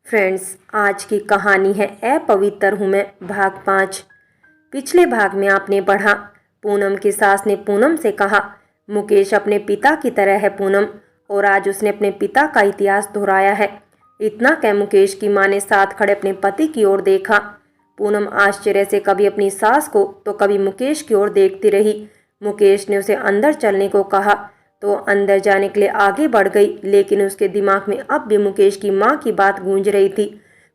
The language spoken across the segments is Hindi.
फ्रेंड्स, आज की कहानी है अपवित्र हूँ मैं, भाग 5। पिछले भाग में आपने पढ़ा, पूनम की सास ने पूनम से कहा, मुकेश अपने पिता की तरह है पूनम, और आज उसने अपने पिता का इतिहास दोहराया है। इतना कह मुकेश की माँ ने साथ खड़े अपने पति की ओर देखा। पूनम आश्चर्य से कभी अपनी सास को तो कभी मुकेश की ओर देखती रही। मुकेश ने उसे अंदर चलने को कहा तो अंदर जाने के लिए आगे बढ़ गई, लेकिन उसके दिमाग में अब भी मुकेश की माँ की बात गूंज रही थी।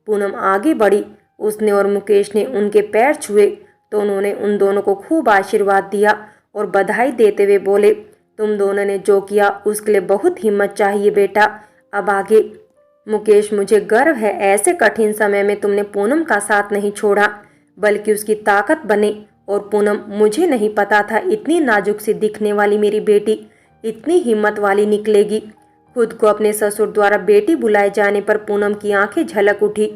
पूनम आगे बढ़ी, उसने और मुकेश ने उनके पैर छुए तो उन्होंने उन दोनों को खूब आशीर्वाद दिया और बधाई देते हुए बोले, तुम दोनों ने जो किया उसके लिए बहुत हिम्मत चाहिए बेटा, अब आगे। मुकेश, मुझे गर्व है ऐसे कठिन समय में तुमने पूनम का साथ नहीं छोड़ा, बल्कि उसकी ताकत बने। और पूनम, मुझे नहीं पता था इतनी नाजुक सी दिखने वाली मेरी बेटी इतनी हिम्मत वाली निकलेगी। खुद को अपने ससुर द्वारा बेटी बुलाए जाने पर पूनम की आंखें झलक उठी।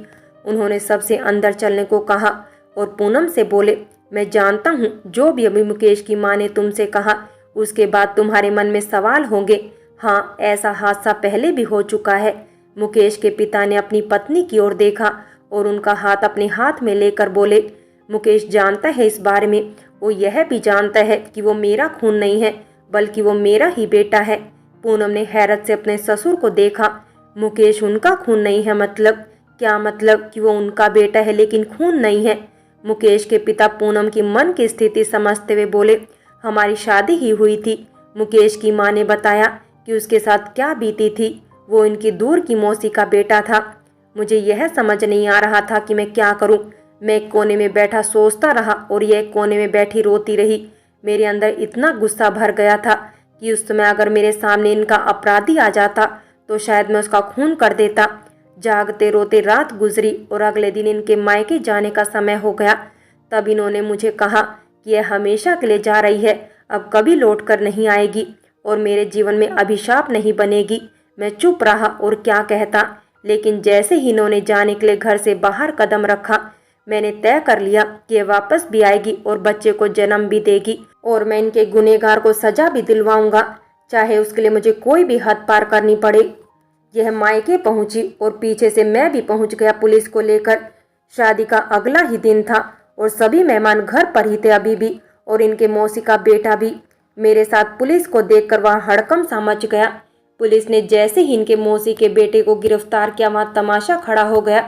उन्होंने सबसे अंदर चलने को कहा और पूनम से बोले, मैं जानता हूँ जो भी अभी मुकेश की माँ ने तुमसे कहा उसके बाद तुम्हारे मन में सवाल होंगे। हाँ, ऐसा हादसा पहले भी हो चुका है। मुकेश के पिता ने अपनी पत्नी की ओर देखा और उनका हाथ अपने हाथ में लेकर बोले, मुकेश जानता है इस बारे में, वो यह भी जानता है कि वो मेरा खून नहीं है बल्कि वो मेरा ही बेटा है। पूनम ने हैरत से अपने ससुर को देखा। मुकेश उनका खून नहीं है मतलब? क्या मतलब कि वो उनका बेटा है लेकिन खून नहीं है? मुकेश के पिता पूनम की मन की स्थिति समझते हुए बोले, हमारी शादी ही हुई थी। मुकेश की माँ ने बताया कि उसके साथ क्या बीती थी। वो इनकी दूर की मौसी का बेटा था। मुझे यह समझ नहीं आ रहा था कि मैं क्या करूं। मैं एक कोने में बैठा सोचता रहा और यह एक कोने में बैठी रोती रही। मेरे अंदर इतना गुस्सा भर गया था कि उस समय अगर मेरे सामने इनका अपराधी आ जाता तो शायद मैं उसका खून कर देता। जागते रोते रात गुजरी और अगले दिन इनके मायके जाने का समय हो गया। तब इन्होंने मुझे कहा कि यह हमेशा के लिए जा रही है, अब कभी लौट कर नहीं आएगी और मेरे जीवन में अभिशाप नहीं बनेगी। मैं चुप रहा और क्या कहता, लेकिन जैसे ही इन्होंने जाने के लिए घर से बाहर कदम रखा, मैंने तय कर लिया कि ये वापस भी आएगी और बच्चे को जन्म भी देगी और मैं इनके गुनहगार को सजा भी दिलवाऊंगा, चाहे उसके लिए मुझे कोई भी हद पार करनी पड़े। यह मायके पहुंची और पीछे से मैं भी पहुंच गया पुलिस को लेकर। शादी का अगला ही दिन था और सभी मेहमान घर पर ही थे अभी भी, और इनके मौसी का बेटा भी। मेरे साथ पुलिस को देखकर वहां हड़कंप सा मच गया। पुलिस ने जैसे ही इनके मौसी के बेटे को गिरफ्तार किया, वहां तमाशा खड़ा हो गया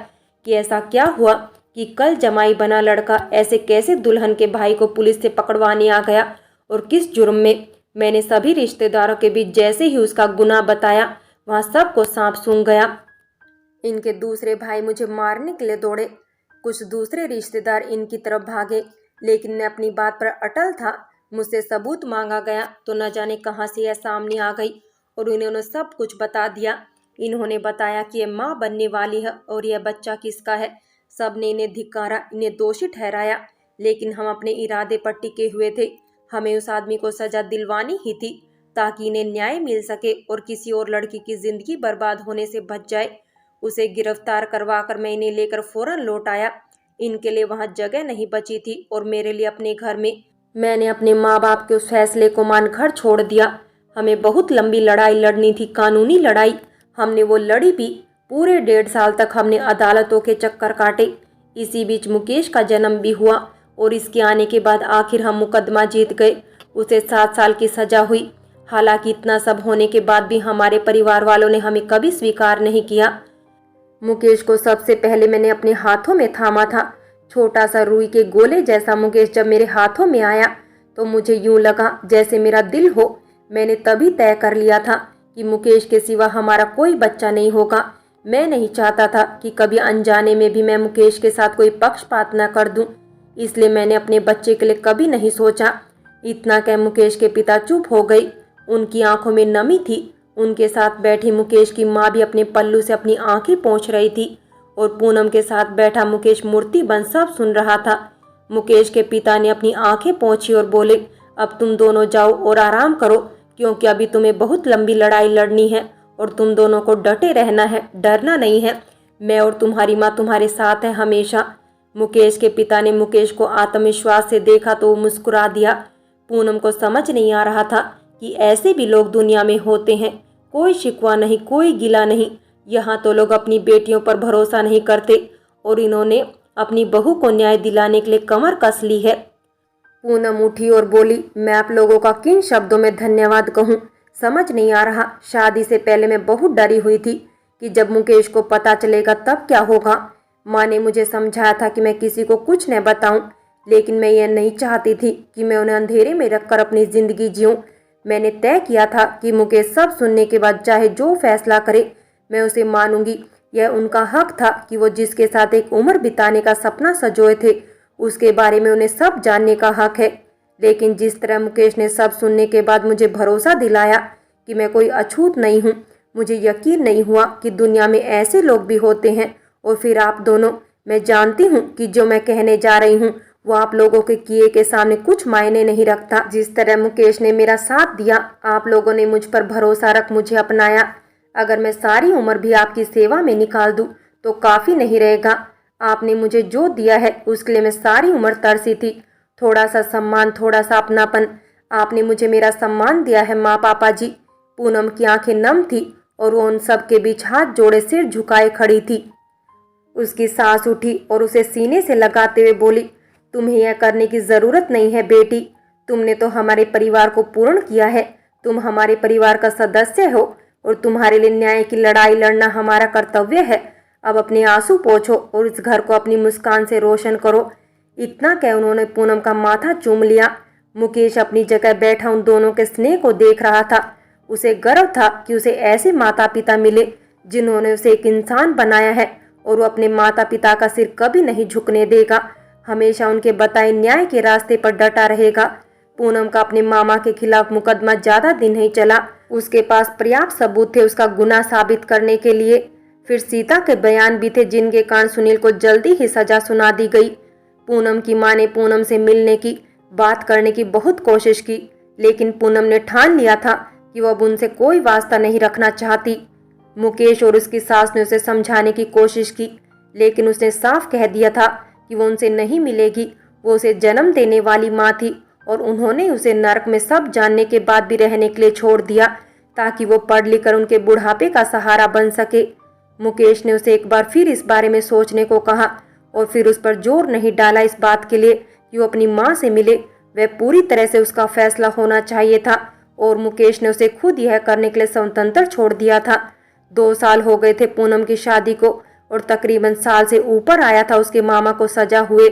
कि ऐसा क्या हुआ कि कल जमाई बना लड़का ऐसे कैसे दुल्हन के भाई को पुलिस से पकड़वाने आ गया और किस जुर्म में। मैंने सभी रिश्तेदारों के बीच जैसे ही उसका गुनाह बताया, वहां सबको सांप सूंघ गया। इनके दूसरे भाई मुझे मारने के लिए दौड़े, कुछ दूसरे रिश्तेदार इनकी तरफ भागे, लेकिन मैं अपनी बात पर अटल था। मुझसे सबूत मांगा गया तो न जाने कहां से यह सामने आ गई और इन्होंने सब कुछ बता दिया। इन्होंने बताया कि यह माँ बनने वाली है और यह बच्चा किसका है। सब ने इन्हें धिक्कारा, इन्हें दोषी ठहराया, लेकिन हम अपने इरादे पर टिके हुए थे। हमें उस आदमी को सजा दिलवानी ही थी ताकि इन्हें न्याय मिल सके और किसी और लड़की की जिंदगी बर्बाद होने से बच जाए। उसे गिरफ्तार करवाकर मैं इन्हें लेकर फौरन लौट आया। इनके लिए वहां जगह नहीं बची थी और मेरे लिए अपने घर में। मैंने अपने माँ बाप के उस फैसले को मान घर छोड़ दिया। हमें बहुत लंबी लड़ाई लड़नी थी, कानूनी लड़ाई। हमने वो लड़ी भी। पूरे 1.5 साल तक हमने अदालतों के चक्कर काटे। इसी बीच मुकेश का जन्म भी हुआ और इसके आने के बाद आखिर हम मुकदमा जीत गए। उसे 7 साल की सजा हुई। हालांकि इतना सब होने के बाद भी हमारे परिवार वालों ने हमें कभी स्वीकार नहीं किया। मुकेश को सबसे पहले मैंने अपने हाथों में थामा था। छोटा सा रुई के गोले जैसा मुकेश जब मेरे हाथों में आया तो मुझे यूं लगा जैसे मेरा दिल हो। मैंने तभी तय कर लिया था कि मुकेश के सिवा हमारा कोई बच्चा नहीं होगा। मैं नहीं चाहता था कि कभी अनजाने में भी मैं मुकेश के साथ कोई पक्षपात न कर दूं, इसलिए मैंने अपने बच्चे के लिए कभी नहीं सोचा। इतना कह मुकेश के पिता चुप हो गई। उनकी आंखों में नमी थी। उनके साथ बैठी मुकेश की माँ भी अपने पल्लू से अपनी आंखें पोंछ रही थी और पूनम के साथ बैठा मुकेश मूर्ति बन सब सुन रहा था। मुकेश के पिता ने अपनी आंखें पोंछी और बोले, अब तुम दोनों जाओ और आराम करो, क्योंकि अभी तुम्हें बहुत लंबी लड़ाई लड़नी है और तुम दोनों को डटे रहना है, डरना नहीं है। मैं और तुम्हारी माँ तुम्हारे साथ है हमेशा। मुकेश के पिता ने मुकेश को आत्मविश्वास से देखा तो वो मुस्कुरा दिया। पूनम को समझ नहीं आ रहा था कि ऐसे भी लोग दुनिया में होते हैं। कोई शिकवा नहीं, कोई गिला नहीं। यहाँ तो लोग अपनी बेटियों पर भरोसा नहीं करते और इन्होंने अपनी बहू को न्याय दिलाने के लिए कमर कस ली है। पूनम उठी और बोली, मैं आप लोगों का किन शब्दों में धन्यवाद कहूँ, समझ नहीं आ रहा। शादी से पहले मैं बहुत डरी हुई थी कि जब मुकेश को पता चलेगा तब क्या होगा। माँ ने मुझे समझाया था कि मैं किसी को कुछ न बताऊं, लेकिन मैं यह नहीं चाहती थी कि मैं उन्हें अंधेरे में रखकर अपनी जिंदगी जीऊं। मैंने तय किया था कि मुकेश सब सुनने के बाद चाहे जो फैसला करे मैं उसे मानूंगी। यह उनका हक था कि वो जिसके साथ एक उम्र बिताने का सपना सजोए थे उसके बारे में उन्हें सब जानने का हक है। लेकिन जिस तरह मुकेश ने सब सुनने के बाद मुझे भरोसा दिलाया कि मैं कोई अछूत नहीं हूँ, मुझे यकीन नहीं हुआ कि दुनिया में ऐसे लोग भी होते हैं। और फिर आप दोनों, मैं जानती हूँ कि जो मैं कहने जा रही हूँ वो आप लोगों के किए के सामने कुछ मायने नहीं रखता। जिस तरह मुकेश ने मेरा साथ दिया, आप लोगों ने मुझ पर भरोसा रख मुझे अपनाया। अगर मैं सारी उम्र भी आपकी सेवा में निकाल दूं तो काफ़ी नहीं रहेगा। आपने मुझे जो दिया है उसके लिए मैं सारी उम्र तरसी थी। थोड़ा सा सम्मान, थोड़ा सा अपनापन। आपने मुझे मेरा सम्मान दिया है माँ पापा जी। पूनम की आंखें नम थी और वो उन सब के बीच हाथ जोड़े सिर झुकाए खड़ी थी। उसकी सांस उठी और उसे सीने से लगाते हुए बोली, तुम्हें यह करने की ज़रूरत नहीं है बेटी। तुमने तो हमारे परिवार को पूर्ण किया है। तुम हमारे परिवार का सदस्य हो और तुम्हारे लिए न्याय की लड़ाई लड़ना हमारा कर्तव्य है। अब अपने आंसू पोंछो और इस घर को अपनी मुस्कान से रोशन करो। इतना कह उन्होंने पूनम का माथा चूम लिया। मुकेश अपनी जगह बैठा उन दोनों के स्नेह को देख रहा था। उसे गर्व था कि उसे ऐसे माता पिता मिले जिन्होंने उसे एक इंसान बनाया है और वो अपने माता पिता का सिर कभी नहीं झुकने देगा। हमेशा उनके बताए न्याय के रास्ते पर डटा रहेगा। पूनम का अपने मामा के खिलाफ मुकदमा ज्यादा दिन नहीं चला। उसके पास पर्याप्त सबूत थे उसका गुनाह साबित करने के लिए। फिर सीता के बयान भी थे जिनके कारण सुनील को जल्दी ही सजा सुना दी गई। पूनम की मां ने पूनम से मिलने की, बात करने की बहुत कोशिश की, लेकिन पूनम ने ठान लिया था कि वह अब उनसे कोई वास्ता नहीं रखना चाहती। मुकेश और उसकी सास ने उसे समझाने की कोशिश की, लेकिन उसने साफ कह दिया था कि वो उनसे नहीं मिलेगी। वो उसे जन्म देने वाली माँ थी और उन्होंने उसे नर्क में सब जानने के बाद भी रहने के लिए छोड़ दिया ताकि वो पढ़ लिख कर उनके बुढ़ापे का सहारा बन सके। मुकेश ने उसे एक बार फिर इस बारे में सोचने को कहा और फिर उस पर जोर नहीं डाला इस बात के लिए कि वो अपनी माँ से मिले। वह पूरी तरह से उसका फैसला होना चाहिए था और मुकेश ने उसे खुद यह करने के लिए स्वतंत्र छोड़ दिया था। 2 साल हो गए थे पूनम की शादी को और तकरीबन साल से ऊपर आया था उसके मामा को सजा हुए।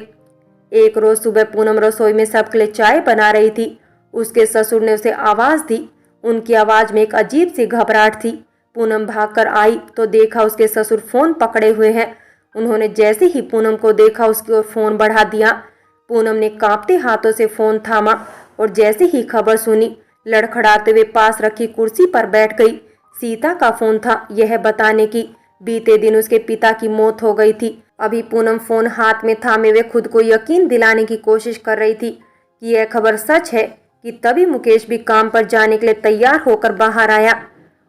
एक रोज सुबह पूनम रसोई में सबके लिए चाय बना रही थी। उसके ससुर ने उसे आवाज दी। उनकी आवाज में एक अजीब सी घबराहट थी। पूनम भागकर आई तो देखा उसके ससुर फोन पकड़े हुए हैं। उन्होंने जैसे ही पूनम को देखा उसकी ओर फोन बढ़ा दिया। पूनम ने कांपते हाथों से फोन थामा और जैसे ही खबर सुनी लड़खड़ाते हुए पास रखी कुर्सी पर बैठ गई। सीता का फोन था, यह बताने की बीते दिन उसके पिता की मौत हो गई थी। अभी पूनम फोन हाथ में थामे हुए खुद को यकीन दिलाने की कोशिश कर रही थी कि यह खबर सच है कि तभी मुकेश भी काम पर जाने के लिए तैयार होकर बाहर आया।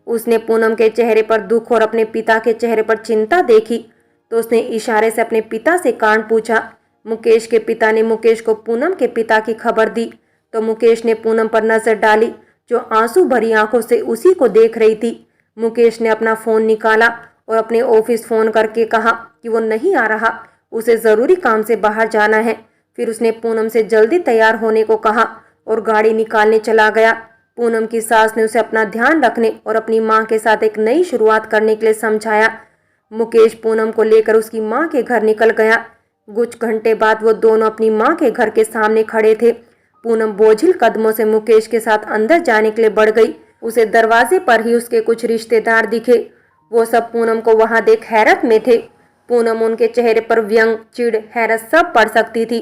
उसने पूनम के चेहरे पर दुख और अपने पिता के चेहरे पर चिंता देखी तो उसने इशारे से अपने पिता से कारण पूछा। मुकेश के पिता ने मुकेश को पूनम के पिता की खबर दी तो मुकेश ने पूनम पर नजर डाली जो आंसू भरी आंखों से उसी को देख रही थी। मुकेश ने अपना फोन निकाला और अपने ऑफिस फोन करके कहा कि वो नहीं आ रहा, उसे ज़रूरी काम से बाहर जाना है। फिर उसने पूनम से जल्दी तैयार होने को कहा और गाड़ी निकालने चला गया। पूनम की सास ने उसे अपना ध्यान रखने और अपनी माँ के साथ एक नई शुरुआत करने के लिए समझाया। मुकेश पूनम को लेकर उसकी माँ के घर निकल गया। कुछ घंटे बाद वो दोनों अपनी माँ के घर के सामने खड़े थे। पूनम बोझिल कदमों से मुकेश के साथ अंदर जाने के लिए बढ़ गई। उसे दरवाजे पर ही उसके कुछ रिश्तेदार दिखे। वो सब पूनम को वहां देख हैरत में थे। पूनम उनके चेहरे पर व्यंग, चिढ़, हैरत सब पढ़ सकती थी।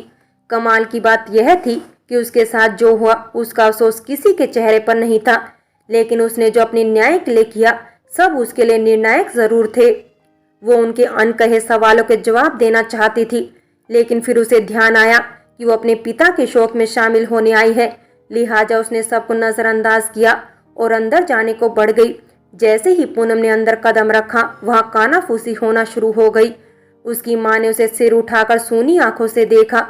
कमाल की बात यह थी कि उसके साथ जो हुआ उसका अफसोस किसी के चेहरे पर नहीं था, लेकिन उसने जो अपने न्याय के लिए किया सब उसके लिए निर्णायक जरूर थे। वो उनके अनकहे सवालों के जवाब देना चाहती थी, लेकिन फिर उसे ध्यान आया कि वो अपने पिता के शोक में शामिल होने आई है। लिहाजा उसने सबको नजरअंदाज किया और अंदर जाने को बढ़ गई। जैसे ही पूनम ने अंदर कदम रखा वहां कानाफूसी होना शुरू हो गई। उसकी माँ ने उसे सिर उठाकर सूनी आंखों से देखा।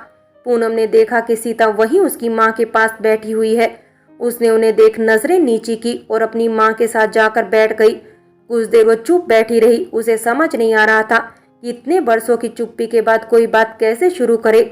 पूनम ने देखा कि सीता वहीं उसकी माँ के पास बैठी हुई है। उसने उन्हें देख नजरें नीची की और अपनी माँ के साथ जाकर बैठ गई। कुछ देर वो चुप बैठी रही। उसे समझ नहीं आ रहा था कि इतने बरसों की चुप्पी के बाद कोई बात कैसे शुरू करे।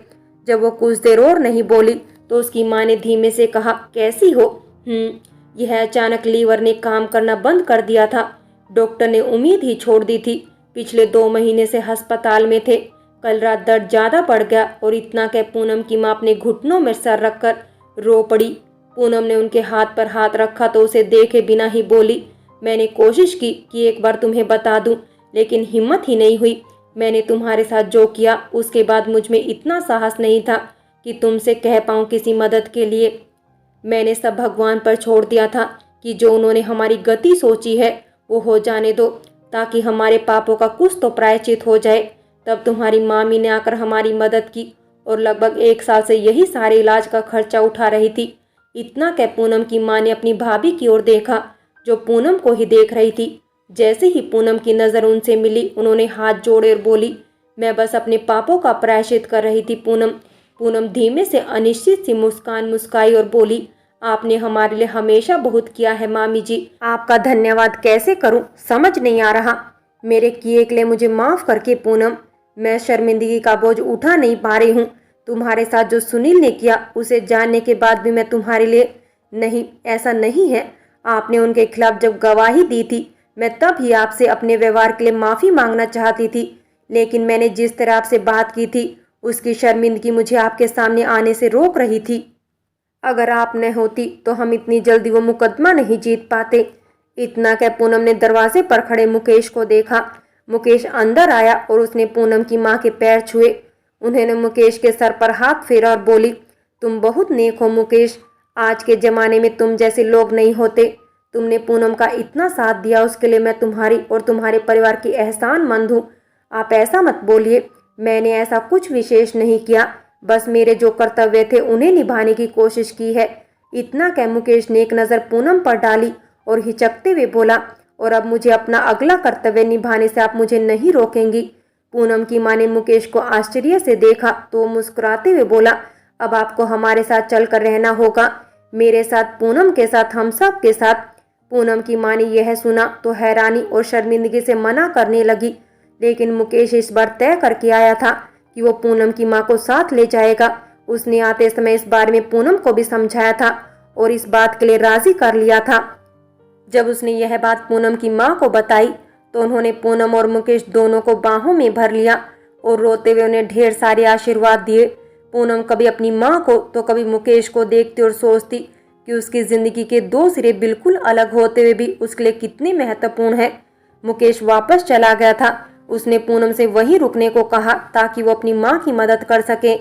जब वो कुछ देर और नहीं बोली तो उसकी माँ ने धीमे से कहा, कैसी हो? यह अचानक लीवर ने काम करना बंद कर दिया था। डॉक्टर ने उम्मीद ही छोड़ दी थी। पिछले 2 महीने से अस्पताल में थे। कल रात दर्द ज्यादा बढ़ गया और इतना कह पूनम की माँ अपने घुटनों में सर रखकर रो पड़ी। पूनम ने उनके हाथ पर हाथ रखा तो उसे देखे बिना ही बोली, मैंने कोशिश की कि एक बार तुम्हें बता दूं, लेकिन हिम्मत ही नहीं हुई। मैंने तुम्हारे साथ जो किया उसके बाद मुझ में इतना साहस नहीं था कि तुमसे कह पाऊं किसी मदद के लिए। मैंने सब भगवान पर छोड़ दिया था कि जो उन्होंने हमारी गति सोची है वो हो जाने दो, ताकि हमारे पापों का कुछ तो प्रायश्चित हो जाए। तब तुम्हारी मामी ने आकर हमारी मदद की और लगभग 1 साल से यही सारे इलाज का खर्चा उठा रही थी। इतना कह पूनम की माँ ने अपनी भाभी की ओर देखा जो पूनम को ही देख रही थी। जैसे ही पूनम की नज़र उनसे मिली उन्होंने हाथ जोड़े और बोली, मैं बस अपने पापों का प्रायश्चित कर रही थी पूनम। पूनम धीमे से अनिश्चित सी मुस्कान मुस्काई और बोली, आपने हमारे लिए हमेशा बहुत किया है मामी जी, आपका धन्यवाद कैसे करूं समझ नहीं आ रहा। मेरे किए के लिए मुझे माफ़ करके पूनम, मैं शर्मिंदगी का बोझ उठा नहीं पा रही हूँ। तुम्हारे साथ जो सुनील ने किया उसे जानने के बाद भी मैं तुम्हारे लिए नहीं, ऐसा नहीं है। आपने उनके खिलाफ जब गवाही दी थी मैं तब ही आपसे अपने व्यवहार के लिए माफ़ी मांगना चाहती थी, लेकिन मैंने जिस तरह आपसे बात की थी उसकी शर्मिंदगी मुझे आपके सामने आने से रोक रही थी। अगर आप न होती तो हम इतनी जल्दी वो मुकदमा नहीं जीत पाते। इतना कह पूनम ने दरवाजे पर खड़े मुकेश को देखा। मुकेश अंदर आया और उसने पूनम की माँ के पैर छुए। उन्होंने मुकेश के सर पर हाथ फेरा और बोली, तुम बहुत नेक हो मुकेश, आज के ज़माने में तुम जैसे लोग नहीं होते। तुमने पूनम का इतना साथ दिया उसके लिए मैं तुम्हारी और तुम्हारे परिवार की एहसानमंद हूँ। आप ऐसा मत बोलिए, मैंने ऐसा कुछ विशेष नहीं किया, बस मेरे जो कर्तव्य थे उन्हें निभाने की कोशिश की है। इतना कह मुकेश ने एक नज़र पूनम पर डाली और हिचकते हुए बोला, और अब मुझे अपना अगला कर्तव्य निभाने से आप मुझे नहीं रोकेंगी। पूनम की माँ ने मुकेश को आश्चर्य से देखा तो मुस्कुराते हुए बोला, अब आपको हमारे साथ चलकर रहना होगा, मेरे साथ, पूनम के साथ, हम सब के साथ। पूनम की माँ ने यह सुना तो हैरानी और शर्मिंदगी से मना करने लगी, लेकिन मुकेश इस बार तय करके आया था कि वो पूनम की माँ को साथ ले जाएगा। उसने आते समय इस बारे में पूनम को भी समझाया था और इस बात के लिए राजी कर लिया था। जब उसने यह बात पूनम की माँ को बताई तो उन्होंने पूनम और मुकेश दोनों को बाहों में भर लिया और रोते हुए उन्हें ढेर सारे आशीर्वाद दिए। पूनम कभी अपनी माँ को तो कभी मुकेश को देखती और सोचती कि उसकी जिंदगी के 2 सिरे बिल्कुल अलग होते हुए भी उसके लिए कितने महत्वपूर्ण है। मुकेश वापस चला गया था। उसने पूनम से वहीं रुकने को कहा ताकि वो अपनी माँ की मदद कर सके।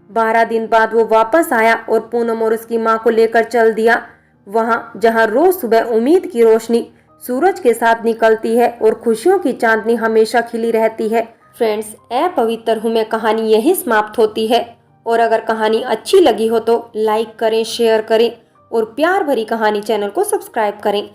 12 दिन बाद वो वापस आया और पूनम और उसकी माँ को लेकर चल दिया वहाँ जहाँ रोज सुबह उम्मीद की रोशनी सूरज के साथ निकलती है और खुशियों की चांदनी हमेशा खिली रहती है। फ्रेंड्स, ए पवित्र हूँ मैं कहानी यही समाप्त होती है। और अगर कहानी अच्छी लगी हो तो लाइक करें, शेयर करें और प्यार भरी कहानी चैनल को सब्सक्राइब करें।